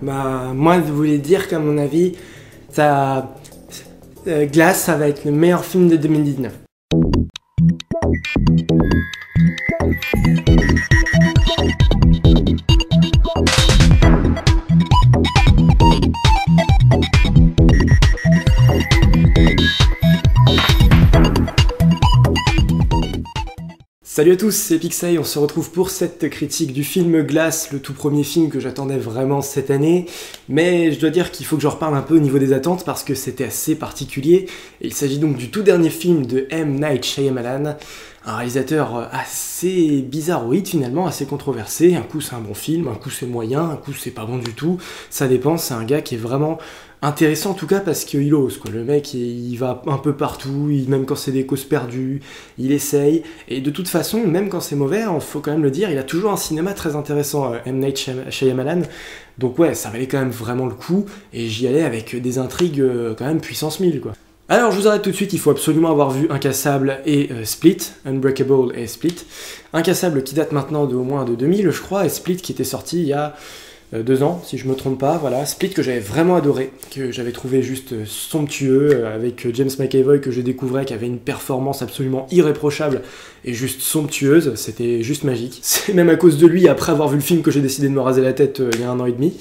Bah, moi, je voulais dire qu'à mon avis, ça... Glass, ça va être le meilleur film de 2019. Salut à tous, c'est Pixey, on se retrouve pour cette critique du film Glass, le tout premier film que j'attendais vraiment cette année, mais je dois dire qu'il faut que je reparle un peu au niveau des attentes parce que c'était assez particulier. Il s'agit donc du tout dernier film de M. Night Shyamalan, un réalisateur assez bizarroïde finalement, assez controversé. Un coup c'est un bon film, un coup c'est moyen, un coup c'est pas bon du tout, ça dépend. C'est un gars qui est vraiment intéressant en tout cas parce qu'il ose, quoi. Le mec il va un peu partout, même quand c'est des causes perdues, il essaye, et de toute façon, même quand c'est mauvais, il faut quand même le dire, il a toujours un cinéma très intéressant, M. Night Shyamalan. Donc ouais, ça valait quand même vraiment le coup, et j'y allais avec des intrigues quand même puissance 1000, quoi. Alors je vous arrête tout de suite, il faut absolument avoir vu Incassable et Split, Unbreakable et Split. Incassable qui date maintenant de au moins de 2000 je crois, et Split qui était sorti il y a 2 ans, si je me trompe pas, voilà. Split que j'avais vraiment adoré, que j'avais trouvé juste somptueux, avec James McAvoy que je découvrais, qui avait une performance absolument irréprochable et juste somptueuse, c'était juste magique. C'est même à cause de lui, après avoir vu le film, que j'ai décidé de me raser la tête il y a 1 an et demi.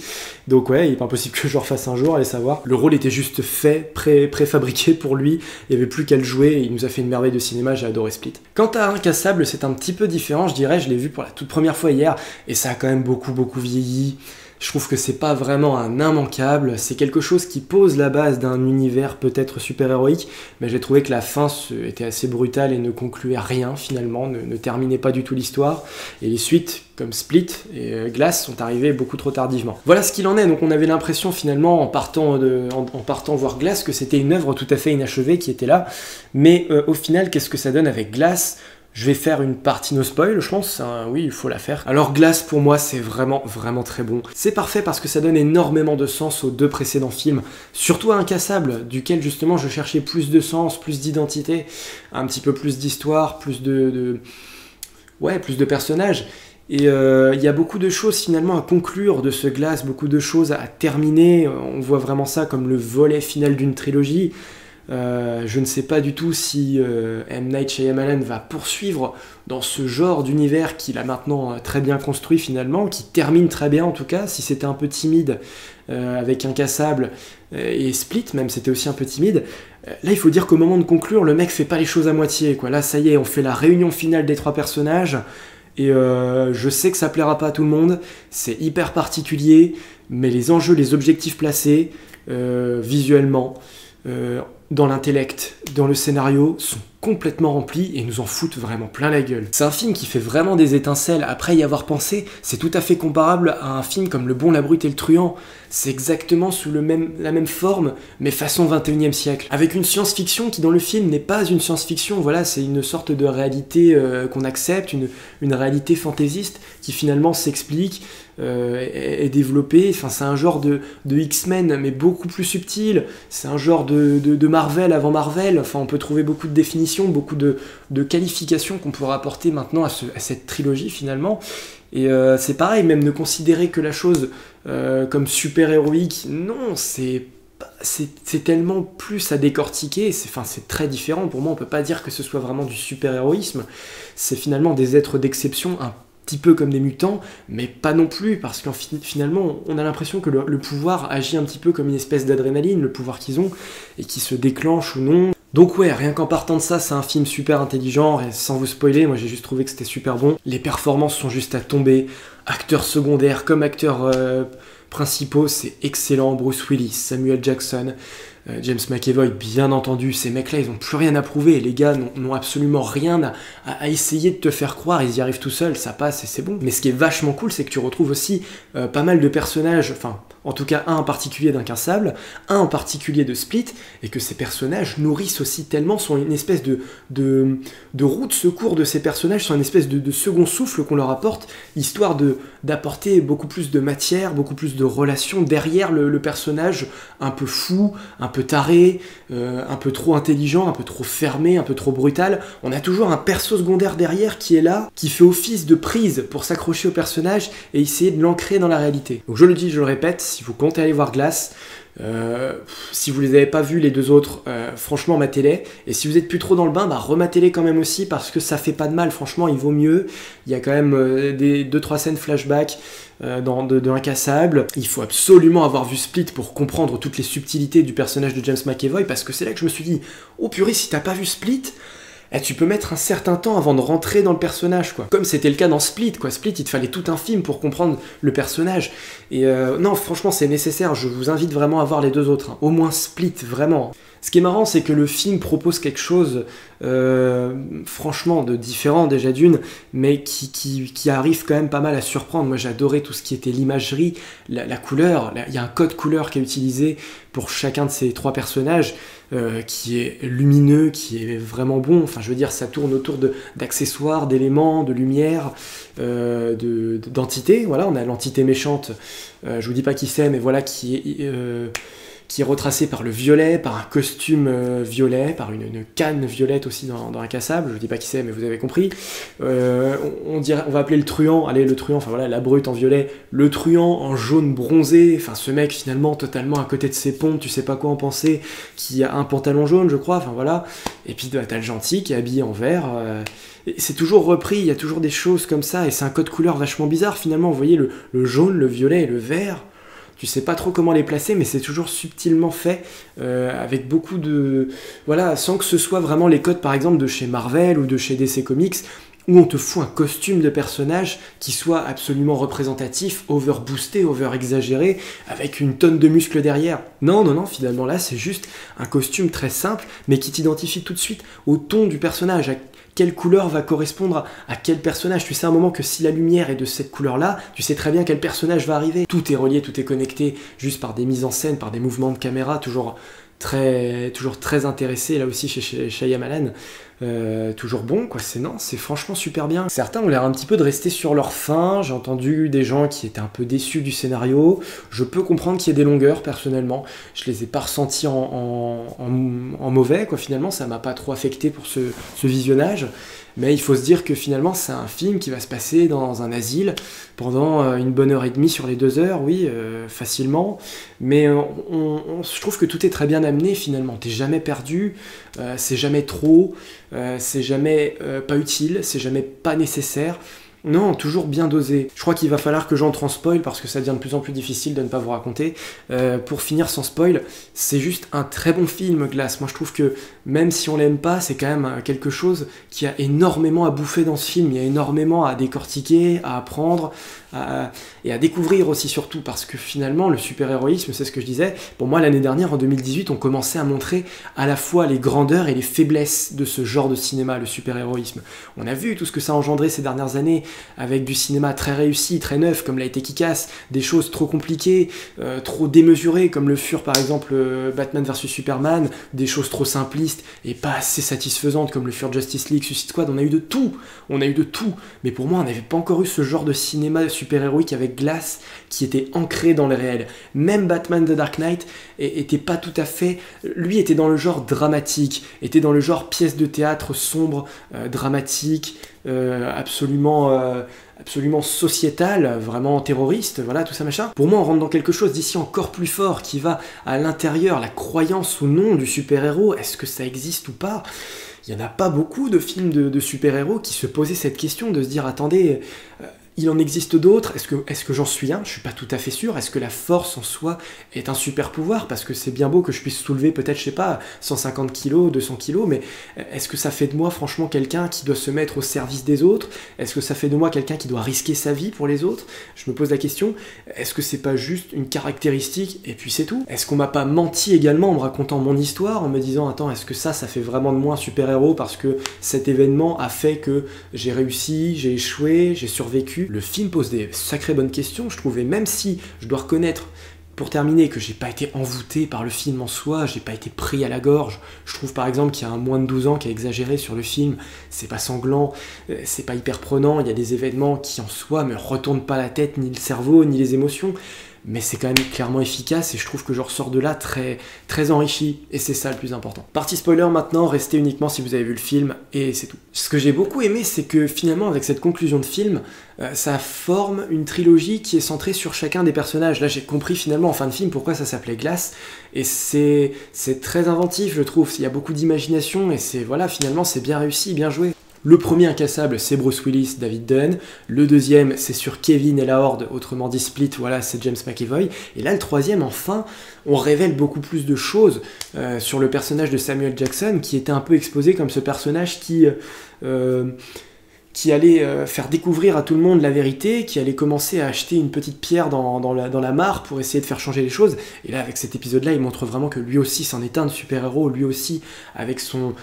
Donc ouais, il est pas impossible que je le refasse un jour, allez savoir. Le rôle était juste fait, préfabriqué pour lui, il n'y avait plus qu'à le jouer, et il nous a fait une merveille de cinéma, j'ai adoré Split. Quant à Incassable, c'est un petit peu différent, je dirais, je l'ai vu pour la toute première fois hier, et ça a quand même beaucoup vieilli. Je trouve que c'est pas vraiment un immanquable, c'est quelque chose qui pose la base d'un univers peut-être super-héroïque, mais j'ai trouvé que la fin était assez brutale et ne concluait à rien finalement, ne terminait pas du tout l'histoire, et les suites, comme Split et Glass, sont arrivées beaucoup trop tardivement. Voilà ce qu'il en est, donc on avait l'impression finalement en partant voir Glass que c'était une œuvre tout à fait inachevée qui était là, mais au final, qu'est-ce que ça donne avec Glass ? Je vais faire une partie no spoil, je pense, hein, oui, il faut la faire. Alors Glass, pour moi, c'est vraiment très bon. C'est parfait parce que ça donne énormément de sens aux 2 précédents films, surtout à Incassable, duquel justement je cherchais plus de sens, plus d'identité, un petit peu plus d'histoire, plus de personnages. Et il y a beaucoup de choses finalement à conclure de ce Glass, beaucoup de choses à terminer, on voit vraiment ça comme le volet final d'une trilogie. Je ne sais pas du tout si M. Night Shyamalan va poursuivre dans ce genre d'univers qu'il a maintenant très bien construit finalement, qui termine très bien en tout cas. Si c'était un peu timide avec Incassable et Split, même c'était aussi un peu timide, là il faut dire qu'au moment de conclure, le mec fait pas les choses à moitié, quoi. Là ça y est, on fait la réunion finale des 3 personnages, et je sais que ça plaira pas à tout le monde, c'est hyper particulier, mais les enjeux, les objectifs placés, visuellement, dans l'intellect, dans le scénario, sont complètement remplis et nous en foutent vraiment plein la gueule. C'est un film qui fait vraiment des étincelles après y avoir pensé, c'est tout à fait comparable à un film comme Le Bon, la Brute et le Truand. C'est exactement sous la même forme, mais façon 21e siècle. Avec une science-fiction qui dans le film n'est pas une science-fiction, voilà, c'est une sorte de réalité qu'on accepte, une réalité fantaisiste qui finalement s'explique, est développée. Enfin, c'est un genre de X-Men, mais beaucoup plus subtil. C'est un genre de Marvel avant Marvel. Enfin, on peut trouver beaucoup de définitions, beaucoup de qualifications qu'on pourrait apporter maintenant à cette trilogie finalement. Et c'est pareil, même ne considérer que la chose comme super-héroïque, non, c'est tellement plus à décortiquer, c'est très différent. Pour moi, on peut pas dire que ce soit vraiment du super-héroïsme, c'est finalement des êtres d'exception, un petit peu comme des mutants, mais pas non plus, parce qu'en finalement, on a l'impression que le pouvoir agit un petit peu comme une espèce d'adrénaline, le pouvoir qu'ils ont, et qui se déclenche ou non. Donc ouais, rien qu'en partant de ça, c'est un film super intelligent, et sans vous spoiler, moi j'ai juste trouvé que c'était super bon. Les performances sont juste à tomber, acteurs secondaires comme acteurs principaux, c'est excellent. Bruce Willis, Samuel Jackson, James McAvoy, bien entendu, ces mecs-là, ils n'ont plus rien à prouver, les gars n'ont absolument rien à essayer de te faire croire, ils y arrivent tout seuls, ça passe et c'est bon. Mais ce qui est vachement cool, c'est que tu retrouves aussi pas mal de personnages, enfin, en tout cas un en particulier d'Incassable, un en particulier de Split, et que ces personnages nourrissent aussi tellement, sont une espèce de roue de secours de ces personnages, sont une espèce de second souffle qu'on leur apporte, histoire d'apporter beaucoup plus de matière, beaucoup plus de relations derrière le personnage un peu fou, un peu taré, un peu trop intelligent, un peu trop fermé, un peu trop brutal. On a toujours un perso secondaire derrière qui est là, qui fait office de prise pour s'accrocher au personnage et essayer de l'ancrer dans la réalité. Donc je le dis, je le répète, si vous comptez aller voir Glass, si vous les avez pas vus les deux autres, franchement matez-les, et si vous êtes plus trop dans le bain, rematez-les quand même aussi parce que ça fait pas de mal, franchement il vaut mieux. Il y a quand même des 2-3 scènes flashback de Incassable. Il faut absolument avoir vu Split pour comprendre toutes les subtilités du personnage de James McAvoy, parce que c'est là que je me suis dit, oh purée, si t'as pas vu Split, tu peux mettre un certain temps avant de rentrer dans le personnage, quoi. Comme c'était le cas dans Split, quoi. Split, il te fallait tout un film pour comprendre le personnage. Et non, franchement, c'est nécessaire. Je vous invite vraiment à voir les deux autres. Hein. Au moins Split, vraiment. Ce qui est marrant, c'est que le film propose quelque chose, franchement, de différent déjà d'une, mais qui arrive quand même pas mal à surprendre. Moi, j'ai adoré tout ce qui était l'imagerie, la couleur. Il y a un code couleur qui est utilisé pour chacun de ces trois personnages, qui est lumineux, qui est vraiment bon. Enfin, je veux dire, ça tourne autour d'accessoires, d'éléments, de lumière, d'entités. Voilà, on a l'entité méchante, je vous dis pas qui c'est, mais voilà, qui est retracé par le violet, par un costume violet, par une canne violette aussi dans Incassable, je vous dis pas qui c'est, mais vous avez compris. On va appeler le truand, allez, le truand, enfin voilà, la brute en violet, le truand en jaune bronzé, enfin ce mec finalement totalement à côté de ses pompes, tu sais pas quoi en penser, qui a un pantalon jaune je crois, enfin voilà, et puis t'as le gentil qui est habillé en vert, c'est toujours repris, il y a toujours des choses comme ça, et c'est un code couleur vachement bizarre finalement, vous voyez le jaune, le violet et le vert, tu sais pas trop comment les placer, mais c'est toujours subtilement fait, avec beaucoup de... Voilà, sans que ce soit vraiment les codes, par exemple, de chez Marvel ou de chez DC Comics, où on te fout un costume de personnage qui soit absolument représentatif, over-boosté, over-exagéré, avec une tonne de muscles derrière. Non, finalement là, c'est juste un costume très simple, mais qui t'identifie tout de suite au ton du personnage, à quelle couleur va correspondre à quel personnage. Tu sais à un moment que si la lumière est de cette couleur-là, tu sais très bien quel personnage va arriver. Tout est relié, tout est connecté, juste par des mises en scène, par des mouvements de caméra, toujours très intéressé, là aussi chez Shyamalan. Toujours bon, quoi, c'est franchement super bien. Certains ont l'air un petit peu de rester sur leur faim, j'ai entendu des gens qui étaient un peu déçus du scénario, je peux comprendre qu'il y ait des longueurs, personnellement, je les ai pas ressentis en mauvais, quoi, finalement, ça m'a pas trop affecté pour ce visionnage, mais il faut se dire que finalement, c'est un film qui va se passer dans un asile, pendant une bonne heure et demie sur les 2 heures, oui, facilement, mais je trouve que tout est très bien amené, finalement, t'es jamais perdu, c'est jamais trop, c'est jamais pas utile, c'est jamais pas nécessaire. Non, toujours bien dosé. Je crois qu'il va falloir que j'entre en spoil parce que ça devient de plus en plus difficile de ne pas vous raconter. Pour finir sans spoil, c'est juste un très bon film, Glass. Moi je trouve que même si on l'aime pas, c'est quand même quelque chose qui a énormément à bouffer dans ce film. Il y a énormément à décortiquer, à apprendre, et à découvrir aussi surtout, parce que finalement le super-héroïsme, c'est ce que je disais, pour moi l'année dernière en 2018 on commençait à montrer à la fois les grandeurs et les faiblesses de ce genre de cinéma, le super-héroïsme. On a vu tout ce que ça a engendré ces dernières années avec du cinéma très réussi, très neuf comme l'a été Kick-Ass, des choses trop compliquées, trop démesurées comme le furent par exemple Batman vs Superman, des choses trop simplistes et pas assez satisfaisantes comme le furent Justice League, Suicide Squad. On a eu de tout, mais pour moi on n'avait pas encore eu ce genre de cinéma super-héroïque avec Glass qui était ancré dans le réel. Même Batman The Dark Knight était pas tout à fait... Lui était dans le genre dramatique, était dans le genre pièce de théâtre sombre, dramatique, absolument sociétal, vraiment terroriste, voilà, tout ça machin. Pour moi, on rentre dans quelque chose d'ici encore plus fort, qui va à l'intérieur, la croyance ou non du super-héros, est-ce que ça existe ou pas ? Il n'y en a pas beaucoup de films de super-héros qui se posaient cette question, de se dire, attendez... il en existe d'autres, est-ce que j'en suis un ? Je suis pas tout à fait sûr. Est-ce que la force en soi est un super pouvoir ? Parce que c'est bien beau que je puisse soulever peut-être, je sais pas, 150 kilos, 200 kilos, mais est-ce que ça fait de moi franchement quelqu'un qui doit se mettre au service des autres ? Est-ce que ça fait de moi quelqu'un qui doit risquer sa vie pour les autres ? Je me pose la question, est-ce que c'est pas juste une caractéristique et puis c'est tout ? Est-ce qu'on m'a pas menti également en me racontant mon histoire, en me disant, attends, est-ce que ça fait vraiment de moi un super-héros parce que cet événement a fait que j'ai réussi, j'ai échoué, j'ai survécu ? Le film pose des sacrées bonnes questions, je trouvais, même si je dois reconnaître, pour terminer, que j'ai pas été envoûté par le film en soi, j'ai pas été pris à la gorge. Je trouve par exemple qu'il y a un moins de 12 ans qui a exagéré sur le film, c'est pas sanglant, c'est pas hyper prenant, il y a des événements qui en soi me retournent pas la tête, ni le cerveau, ni les émotions. mais c'est quand même clairement efficace et je trouve que je ressors de là très enrichi et c'est ça le plus important. Partie spoiler maintenant, restez uniquement si vous avez vu le film et c'est tout. Ce que j'ai beaucoup aimé, c'est que finalement avec cette conclusion de film, ça forme une trilogie qui est centrée sur chacun des personnages. Là j'ai compris finalement en fin de film pourquoi ça s'appelait Glass et c'est très inventif je trouve, il y a beaucoup d'imagination et c'est voilà, finalement c'est bien réussi, bien joué. Le premier incassable, c'est Bruce Willis, David Dunn. Le deuxième, c'est sur Kevin et la Horde, autrement dit Split, voilà, c'est James McAvoy. Et là, le troisième, enfin, on révèle beaucoup plus de choses sur le personnage de Samuel Jackson, qui était un peu exposé comme ce personnage qui allait faire découvrir à tout le monde la vérité, qui allait commencer à acheter une petite pierre dans la mare pour essayer de faire changer les choses. Et là, avec cet épisode-là, il montre vraiment que lui aussi c'en est un de super-héros, lui aussi, avec son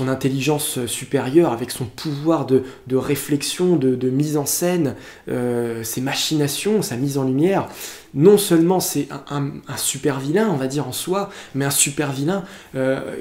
intelligence supérieure, avec son pouvoir de réflexion, de mise en scène, ses machinations, sa mise en lumière. Non seulement c'est un super vilain, on va dire en soi, mais un super vilain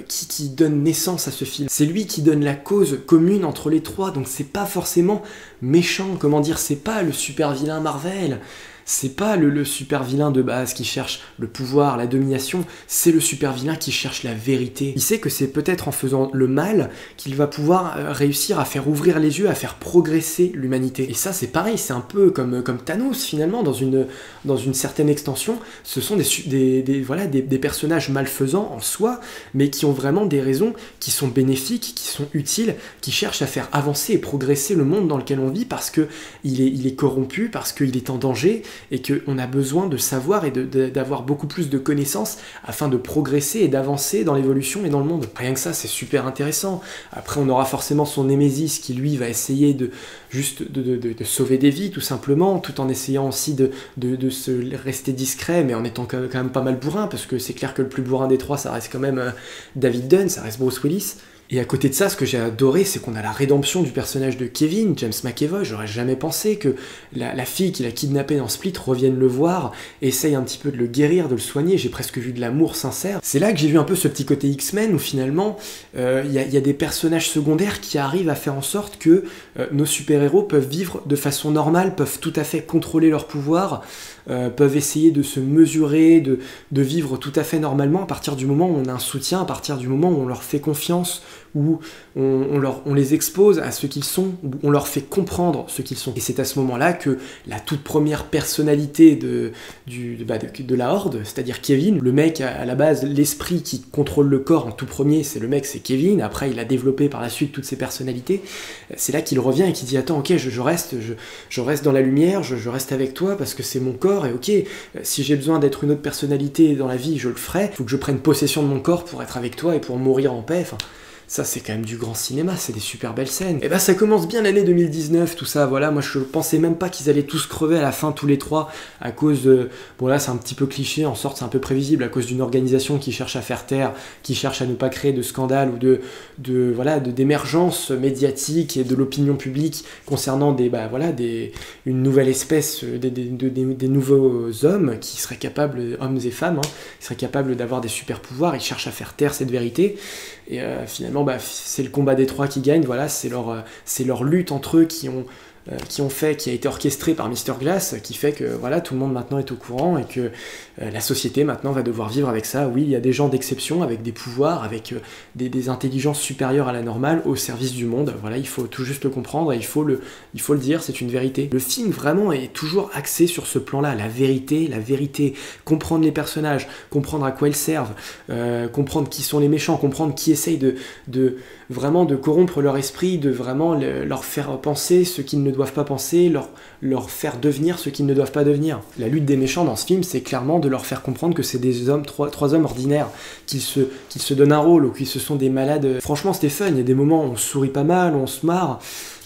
qui donne naissance à ce film. C'est lui qui donne la cause commune entre les trois, donc c'est pas forcément méchant, comment dire, c'est pas le super vilain Marvel. C'est pas le super vilain de base qui cherche le pouvoir, la domination, c'est le super vilain qui cherche la vérité. Il sait que c'est peut-être en faisant le mal qu'il va pouvoir réussir à faire ouvrir les yeux, à faire progresser l'humanité. Et ça c'est pareil, c'est un peu comme Thanos finalement, dans une certaine extension. Ce sont des personnages malfaisants en soi, mais qui ont vraiment des raisons qui sont bénéfiques, qui sont utiles, qui cherchent à faire avancer et progresser le monde dans lequel on vit parce qu'il est corrompu, parce qu'il est en danger, et qu'on a besoin de savoir et d'avoir beaucoup plus de connaissances afin de progresser et d'avancer dans l'évolution et dans le monde. Rien que ça, c'est super intéressant. Après, on aura forcément son Némésis qui, lui, va essayer de sauver des vies, tout simplement, tout en essayant aussi de se rester discret, mais en étant quand même pas mal bourrin, parce que c'est clair que le plus bourrin des trois, ça reste quand même David Dunn, ça reste Bruce Willis. Et à côté de ça, ce que j'ai adoré, c'est qu'on a la rédemption du personnage de Kevin, James McAvoy. J'aurais jamais pensé que la fille qu'il a kidnappée dans Split revienne le voir, essaye un petit peu de le guérir, de le soigner. J'ai presque vu de l'amour sincère. C'est là que j'ai vu un peu ce petit côté X-Men où finalement, il y a des personnages secondaires qui arrivent à faire en sorte que nos super-héros peuvent vivre de façon normale, peuvent tout à fait contrôler leur pouvoir, peuvent essayer de se mesurer, de vivre tout à fait normalement à partir du moment où on a un soutien, à partir du moment où on leur fait confiance, où on les expose à ce qu'ils sont, où on leur fait comprendre ce qu'ils sont. Et c'est à ce moment-là que la toute première personnalité de la Horde, c'est-à-dire Kevin, le mec à la base, l'esprit qui contrôle le corps en tout premier, c'est Kevin. Après, il a développé par la suite toutes ses personnalités. C'est là qu'il revient et qu'il dit attends, ok, je reste dans la lumière, je reste avec toi parce que c'est mon corps et ok, si j'ai besoin d'être une autre personnalité dans la vie, je le ferai. Il faut que je prenne possession de mon corps pour être avec toi et pour mourir en paix. Enfin, ça c'est quand même du grand cinéma, c'est des super belles scènes. Et bah ça commence bien l'année 2019, tout ça, voilà, moi je pensais même pas qu'ils allaient tous crever à la fin, tous les trois, à cause de... Bon là c'est un petit peu cliché, en sorte c'est un peu prévisible, à cause d'une organisation qui cherche à faire taire, qui cherche à ne pas créer de scandale ou d'émergence médiatique et de l'opinion publique concernant une nouvelle espèce, des nouveaux hommes qui seraient capables, hommes et femmes, qui seraient capables d'avoir des super pouvoirs, ils cherchent à faire taire cette vérité. Et finalement, c'est le combat des trois qui gagne, voilà, c'est leur lutte entre eux qui a été orchestré par Mr. Glass, qui fait que voilà, tout le monde maintenant est au courant et que la société maintenant va devoir vivre avec ça. Oui, il y a des gens d'exception, avec des pouvoirs, avec des intelligences supérieures à la normale au service du monde. Voilà, il faut tout juste le comprendre et il faut le dire, c'est une vérité. Le film vraiment est toujours axé sur ce plan-là, la vérité, comprendre les personnages, comprendre à quoi ils servent, comprendre qui sont les méchants, comprendre qui essaye de vraiment de corrompre leur esprit, de vraiment leur faire penser ce qu'ils ne doivent pas penser, leur faire devenir ce qu'ils ne doivent pas devenir. La lutte des méchants dans ce film, c'est clairement de leur faire comprendre que c'est des hommes, trois hommes ordinaires, qu'ils se donnent un rôle ou qu'ils se sont des malades. Franchement, c'était fun, il y a des moments où on sourit pas mal, où on se marre.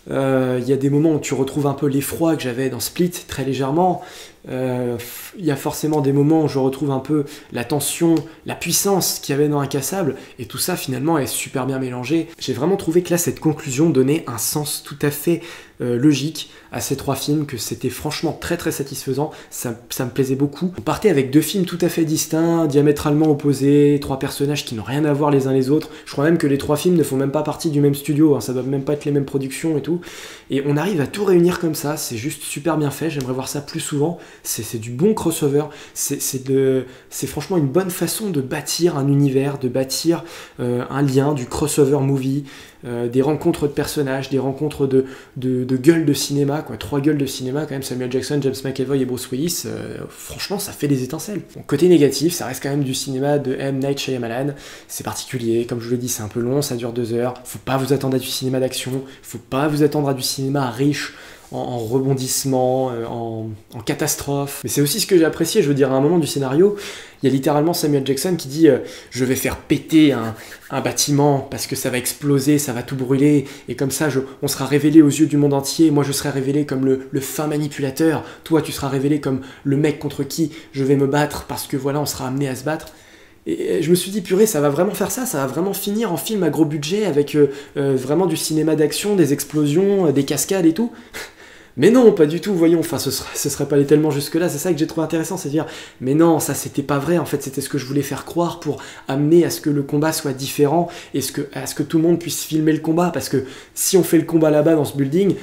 Il y a des moments où tu retrouves un peu l'effroi que j'avais dans Split, très légèrement. Il y a forcément des moments où je retrouve un peu la tension, la puissance qu'il y avait dans Incassable, et tout ça finalement est super bien mélangé. J'ai vraiment trouvé que là, cette conclusion donnait un sens tout à fait logique à ces 3 films, que c'était franchement très très satisfaisant, ça me plaisait beaucoup. On partait avec 2 films tout à fait distincts, diamétralement opposés, 3 personnages qui n'ont rien à voir les uns les autres. Je crois même que les 3 films ne font même pas partie du même studio, hein, ça doit même pas être les mêmes productions et tout. Et on arrive à tout réunir comme ça, c'est juste super bien fait, j'aimerais voir ça plus souvent. C'est du bon crossover, c'est franchement une bonne façon de bâtir un univers, de bâtir un lien, du crossover movie, des rencontres de personnages, des rencontres de gueules de cinéma, quoi. 3 gueules de cinéma quand même, Samuel Jackson, James McAvoy et Bruce Willis, franchement ça fait des étincelles. Bon, côté négatif, ça reste quand même du cinéma de M. Night Shyamalan, c'est particulier, comme je vous l'ai dit, c'est un peu long, ça dure 2 heures, faut pas vous attendre à du cinéma d'action, faut pas vous attendre à du cinéma riche en rebondissement, en catastrophe. Mais c'est aussi ce que j'ai apprécié, je veux dire, à un moment du scénario, il y a littéralement Samuel Jackson qui dit je vais faire péter un bâtiment parce que ça va exploser, ça va tout brûler, et comme ça on sera révélé aux yeux du monde entier, moi je serai révélé comme le fin manipulateur, toi tu seras révélé comme le mec contre qui je vais me battre parce que voilà, on sera amené à se battre. Et je me suis dit, purée, ça va vraiment faire ça va vraiment finir en film à gros budget avec vraiment du cinéma d'action, des explosions, des cascades et tout. Mais non, pas du tout, voyons, enfin ce serait pas allé tellement jusque-là, c'est ça que j'ai trouvé intéressant, c'est de dire, mais non, ça c'était pas vrai, en fait c'était ce que je voulais faire croire pour amener à ce que le combat soit différent, et à ce que tout le monde puisse filmer le combat, parce que si on fait le combat là-bas dans ce building,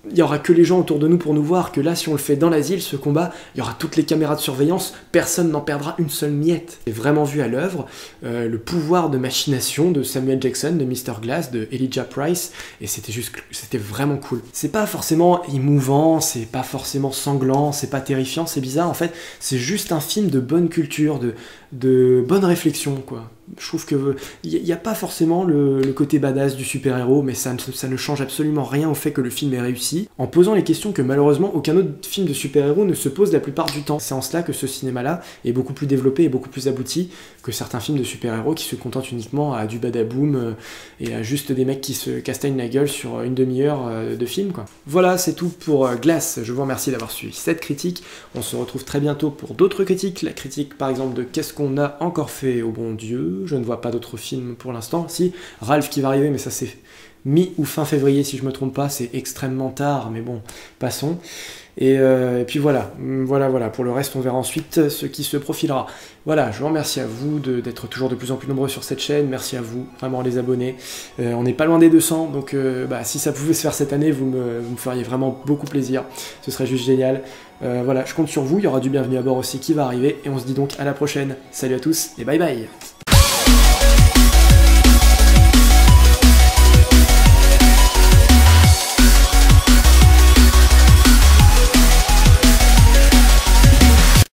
il n'y aura que les gens autour de nous pour nous voir, que là, si on le fait dans l'asile, ce combat, il y aura toutes les caméras de surveillance, personne n'en perdra une seule miette. J'ai vraiment vu à l'œuvre le pouvoir de machination de Samuel Jackson, de Mr. Glass, de Elijah Price, et c'était vraiment cool. C'est pas forcément émouvant, c'est pas forcément sanglant, c'est pas terrifiant, c'est bizarre, en fait, c'est juste un film de bonne culture, de bonne réflexion, quoi. Je trouve que il n'y a pas forcément le côté badass du super-héros, mais ça ne change absolument rien au fait que le film est réussi, en posant les questions que malheureusement aucun autre film de super-héros ne se pose la plupart du temps. C'est en cela que ce cinéma-là est beaucoup plus développé et beaucoup plus abouti que certains films de super-héros qui se contentent uniquement à du badaboom et à juste des mecs qui se castagnent la gueule sur une demi-heure de film, quoi. Voilà, c'est tout pour Glass. Je vous remercie d'avoir suivi cette critique. On se retrouve très bientôt pour d'autres critiques. La critique, par exemple, de Qu'est-ce qu'on a encore fait au bon Dieu. Je ne vois pas d'autres films pour l'instant. Si, Ralph qui va arriver, mais ça c'est mi ou fin février si je me trompe pas, c'est extrêmement tard, mais bon, passons. Et puis voilà. Pour le reste, on verra ensuite ce qui se profilera. Voilà, je vous remercie à vous d'être toujours de plus en plus nombreux sur cette chaîne. Merci à vous, vraiment les abonnés. On n'est pas loin des 200, donc si ça pouvait se faire cette année, vous me feriez vraiment beaucoup plaisir. Ce serait juste génial. Voilà, je compte sur vous. Il y aura du bienvenu à bord aussi qui va arriver. Et on se dit donc à la prochaine. Salut à tous et bye bye.